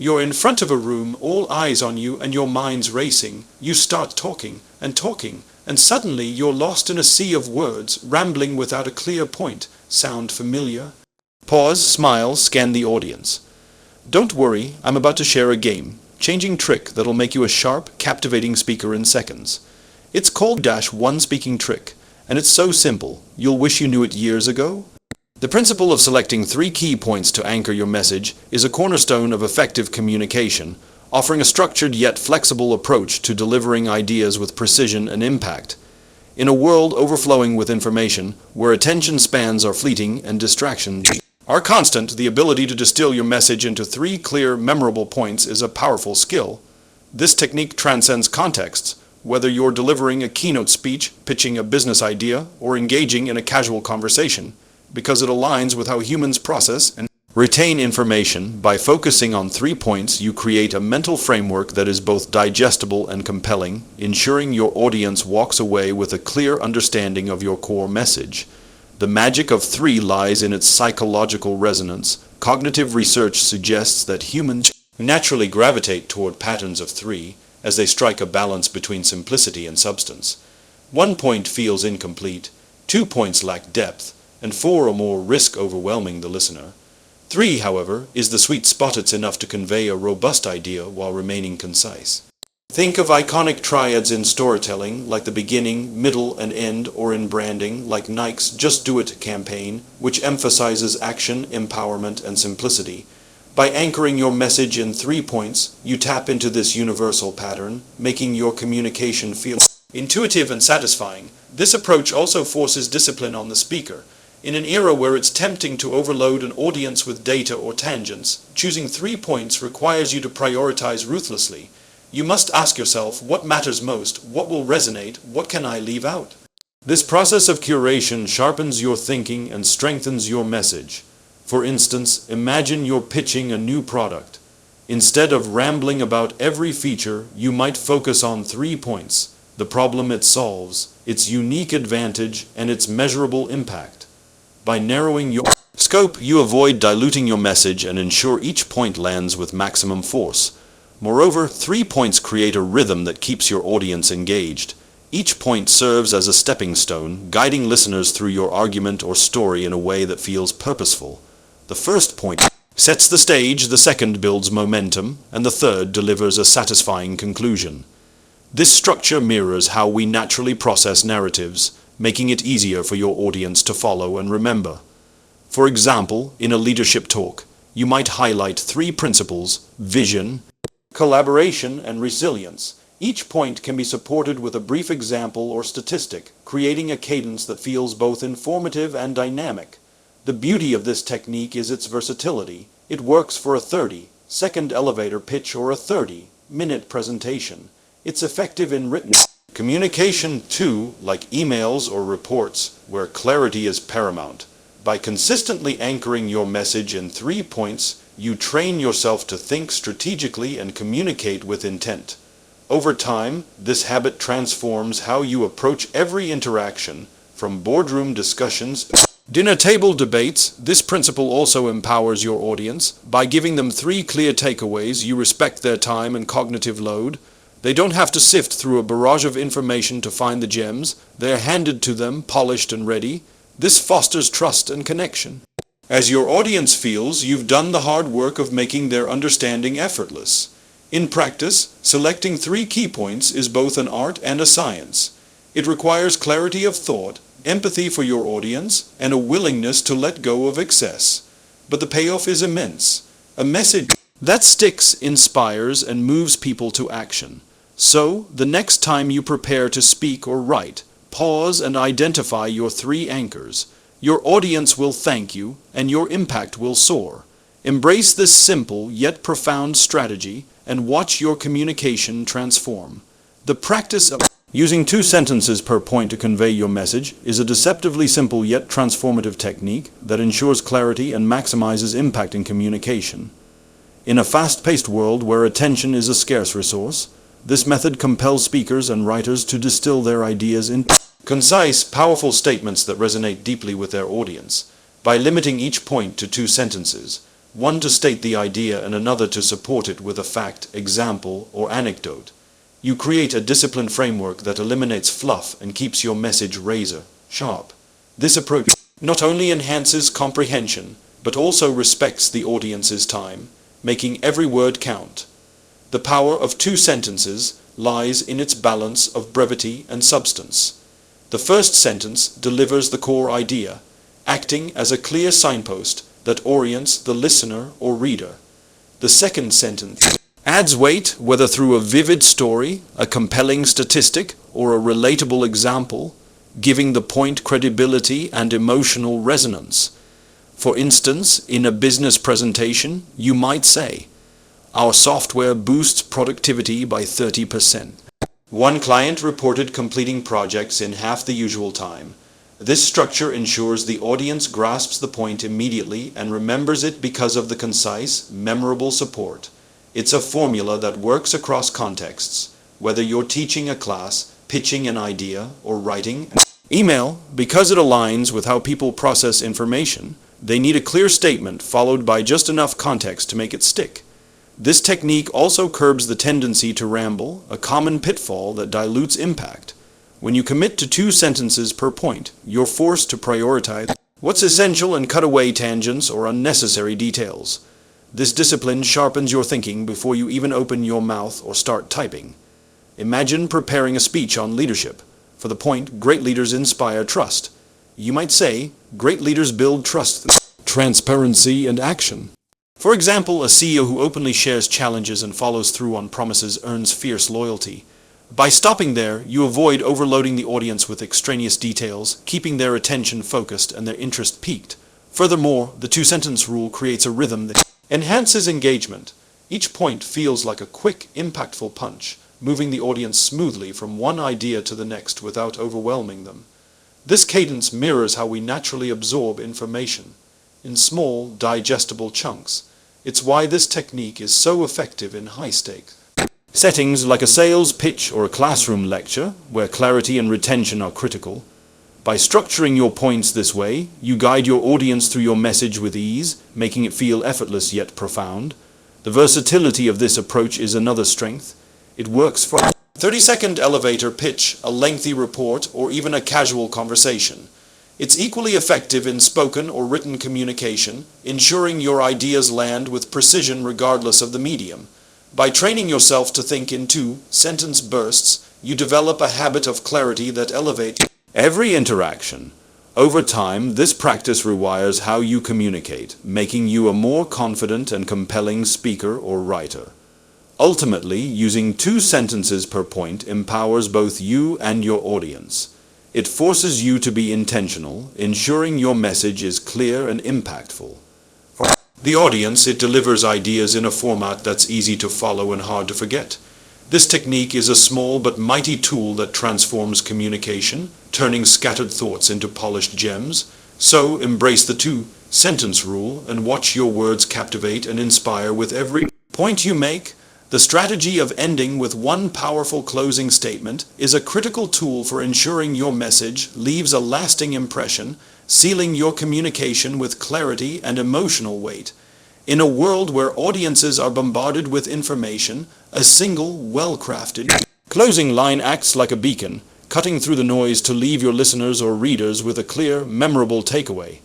You're in front of a room, all eyes on you, and your mind's racing. You start talking, and suddenly you're lost in a sea of words, rambling without a clear point. Sound familiar? Pause, smile, scan the audience. Don't worry, I'm about to share a game-changing trick that'll make you a sharp, captivating speaker in seconds. It's called -1 speaking trick, and it's so simple, you'll wish you knew it years ago. The principle of selecting 3 key points to anchor your message is a cornerstone of effective communication, offering a structured yet flexible approach to delivering ideas with precision and impact. In a world overflowing with information, where attention spans are fleeting and distractions are constant, the ability to distill your message into 3 clear, memorable points is a powerful skill. This technique transcends contexts, whether you're delivering a keynote speech, pitching a business idea, or engaging in a casual conversation, because it aligns with how humans process and retain information. By focusing on 3 points, you create a mental framework that is both digestible and compelling, ensuring your audience walks away with a clear understanding of your core message. The magic of 3 lies in its psychological resonance. Cognitive research suggests that humans naturally gravitate toward patterns of 3 as they strike a balance between simplicity and substance. 1 point feels incomplete, 2 points lack depth, and 4 or more risk overwhelming the listener. 3, however, is the sweet spot. It's enough to convey a robust idea while remaining concise. Think of iconic triads in storytelling, like the beginning, middle, and end, or in branding, like Nike's Just Do It campaign, which emphasizes action, empowerment, and simplicity. By anchoring your message in 3 points, you tap into this universal pattern, making your communication feel intuitive and satisfying. This approach also forces discipline on the speaker. In an era where it's tempting to overload an audience with data or tangents, choosing 3 points requires you to prioritize ruthlessly. You must ask yourself, what matters most? What will resonate? What can I leave out? This process of curation sharpens your thinking and strengthens your message. For instance, imagine you're pitching a new product. Instead of rambling about every feature, you might focus on 3 points: the problem it solves, its unique advantage, and its measurable impact. By narrowing your scope, you avoid diluting your message and ensure each point lands with maximum force. Moreover, 3 points create a rhythm that keeps your audience engaged. Each point serves as a stepping stone, guiding listeners through your argument or story in a way that feels purposeful. The first point sets the stage, the second builds momentum, and the third delivers a satisfying conclusion. This structure mirrors how we naturally process narratives, making it easier for your audience to follow and remember. For example, in a leadership talk, you might highlight 3 principles: vision, collaboration, and resilience. Each point can be supported with a brief example or statistic, creating a cadence that feels both informative and dynamic. The beauty of this technique is its versatility. It works for a 30-second elevator pitch or a 30-minute presentation. It's effective in written communication too, like emails or reports, where clarity is paramount. By consistently anchoring your message in 3 points, you train yourself to think strategically and communicate with intent. Over time, this habit transforms how you approach every interaction, from boardroom discussions to dinner table debates. This principle also empowers your audience. By giving them 3 clear takeaways, you respect their time and cognitive load. They don't have to sift through a barrage of information to find the gems. They're handed to them, polished and ready. This fosters trust and connection, as your audience feels you've done the hard work of making their understanding effortless. In practice, selecting 3 key points is both an art and a science. It requires clarity of thought, empathy for your audience, and a willingness to let go of excess. But the payoff is immense. A message that sticks, inspires, and moves people to action. So, the next time you prepare to speak or write, pause and identify your 3 anchors. Your audience will thank you, and your impact will soar. Embrace this simple yet profound strategy, and watch your communication transform. The practice of using 2 sentences per point to convey your message is a deceptively simple yet transformative technique that ensures clarity and maximizes impact in communication. In a fast-paced world where attention is a scarce resource, this method compels speakers and writers to distill their ideas into concise, powerful statements that resonate deeply with their audience. By limiting each point to 2 sentences, one to state the idea and another to support it with a fact, example, or anecdote. You create a disciplined framework that eliminates fluff and keeps your message razor sharp. This approach not only enhances comprehension, but also respects the audience's time, making every word count. The power of two sentences lies in its balance of brevity and substance. The first sentence delivers the core idea, acting as a clear signpost that orients the listener or reader. The second sentence adds weight, whether through a vivid story, a compelling statistic, or a relatable example, giving the point credibility and emotional resonance. For instance, in a business presentation, you might say, "Our software boosts productivity by 30%. One client reported completing projects in half the usual time. This structure ensures the audience grasps the point immediately and remembers it because of the concise, memorable support. It's a formula that works across contexts, whether you're teaching a class, pitching an idea, or writing an email. Because it aligns with how people process information, they need a clear statement followed by just enough context to make it stick. This technique also curbs the tendency to ramble, a common pitfall that dilutes impact. When you commit to 2 sentences per point, you're forced to prioritize what's essential and cut away tangents or unnecessary details. This discipline sharpens your thinking before you even open your mouth or start typing. Imagine preparing a speech on leadership. For the point, great leaders inspire trust. You might say, great leaders build trust through transparency and action. For example, a CEO who openly shares challenges and follows through on promises earns fierce loyalty. By stopping there, you avoid overloading the audience with extraneous details, keeping their attention focused and their interest piqued. Furthermore, the 2-sentence rule creates a rhythm that enhances engagement. Each point feels like a quick, impactful punch, moving the audience smoothly from one idea to the next without overwhelming them. This cadence mirrors how we naturally absorb information, in small, digestible chunks. It's why this technique is so effective in high-stakes settings like a sales pitch or a classroom lecture, where clarity and retention are critical. By structuring your points this way, you guide your audience through your message with ease, making it feel effortless yet profound. The versatility of this approach is another strength. It works for a 30-second elevator pitch, a lengthy report, or even a casual conversation. It's equally effective in spoken or written communication, ensuring your ideas land with precision regardless of the medium. By training yourself to think in 2-sentence bursts, you develop a habit of clarity that elevates every interaction. Over time, this practice rewires how you communicate, making you a more confident and compelling speaker or writer. Ultimately, using 2 sentences per point empowers both you and your audience. It forces you to be intentional, ensuring your message is clear and impactful. For the audience, it delivers ideas in a format that's easy to follow and hard to forget. This technique is a small but mighty tool that transforms communication, turning scattered thoughts into polished gems. So, embrace the 2-sentence rule and watch your words captivate and inspire with every point you make. The strategy of ending with one powerful closing statement is a critical tool for ensuring your message leaves a lasting impression, sealing your communication with clarity and emotional weight. In a world where audiences are bombarded with information, a single, well-crafted closing line acts like a beacon, cutting through the noise to leave your listeners or readers with a clear, memorable takeaway.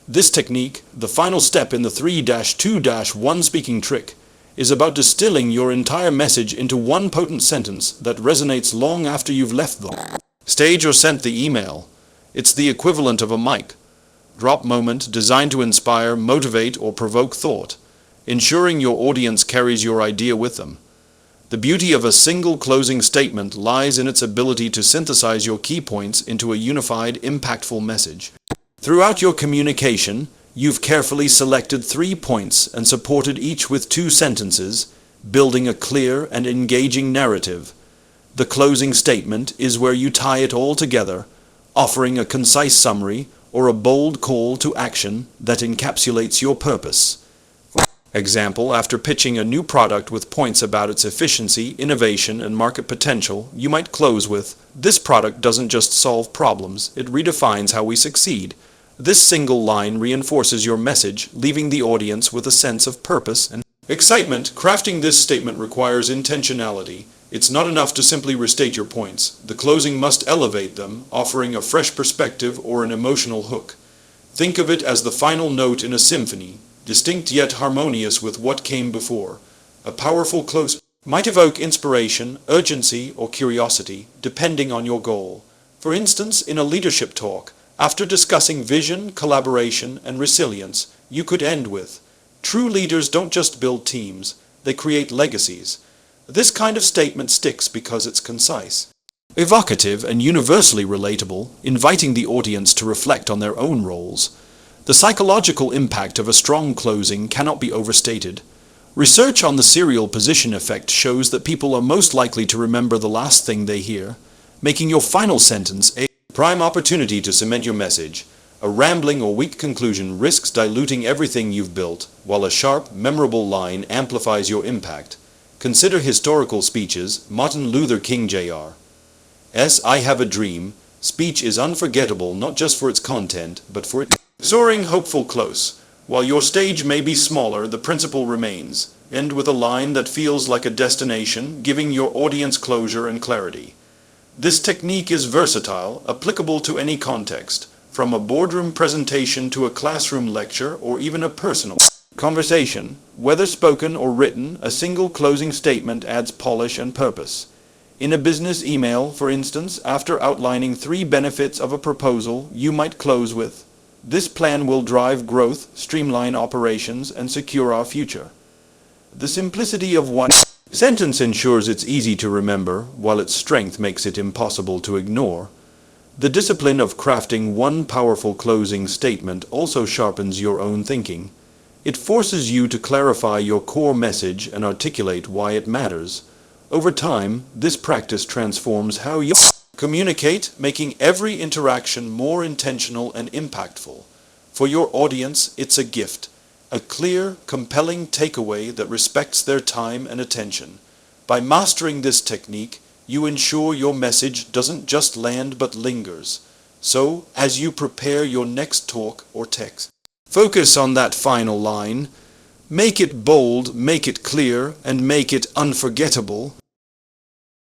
This technique, the final step in the 3-2-1 speaking trick, is about distilling your entire message into one potent sentence that resonates long after you've left the stage or sent the email. It's the equivalent of a mic drop moment designed to inspire, motivate, or provoke thought, ensuring your audience carries your idea with them. The beauty of a single closing statement lies in its ability to synthesize your key points into a unified, impactful message. Throughout your communication, you've carefully selected 3 points and supported each with 2 sentences, building a clear and engaging narrative. The closing statement is where you tie it all together, offering a concise summary or a bold call to action that encapsulates your purpose. Example, after pitching a new product with points about its efficiency, innovation, and market potential, you might close with, "This product doesn't just solve problems, it redefines how we succeed." This single line reinforces your message, leaving the audience with a sense of purpose and excitement. Crafting this statement requires intentionality. It's not enough to simply restate your points. The closing must elevate them, offering a fresh perspective or an emotional hook. Think of it as the final note in a symphony, distinct yet harmonious with what came before. A powerful close might evoke inspiration, urgency, or curiosity, depending on your goal. For instance, in a leadership talk, after discussing vision, collaboration, and resilience, you could end with, "True leaders don't just build teams, they create legacies." This kind of statement sticks because it's concise, evocative, and universally relatable, inviting the audience to reflect on their own roles. The psychological impact of a strong closing cannot be overstated. Research on the serial position effect shows that people are most likely to remember the last thing they hear, making your final sentence a prime opportunity to cement your message. A rambling or weak conclusion risks diluting everything you've built, while a sharp, memorable line amplifies your impact. Consider historical speeches. Martin Luther King Jr. S. "I have a dream" speech is unforgettable not just for its content, but for its soaring, hopeful close. While your stage may be smaller, the principle remains. End with a line that feels like a destination, giving your audience closure and clarity. This technique is versatile, applicable to any context, from a boardroom presentation to a classroom lecture or even a personal conversation. Whether spoken or written, a single closing statement adds polish and purpose. In a business email, for instance, after outlining 3 benefits of a proposal, you might close with, "This plan will drive growth, streamline operations, and secure our future." The simplicity of one sentence ensures it's easy to remember, while its strength makes it impossible to ignore. The discipline of crafting one powerful closing statement also sharpens your own thinking. It forces you to clarify your core message and articulate why it matters. Over time, this practice transforms how you communicate, making every interaction more intentional and impactful. For your audience, it's a gift. A clear, compelling takeaway that respects their time and attention. By mastering this technique, you ensure your message doesn't just land but lingers. So, as you prepare your next talk or text, focus on that final line. Make it bold, make it clear, and make it unforgettable.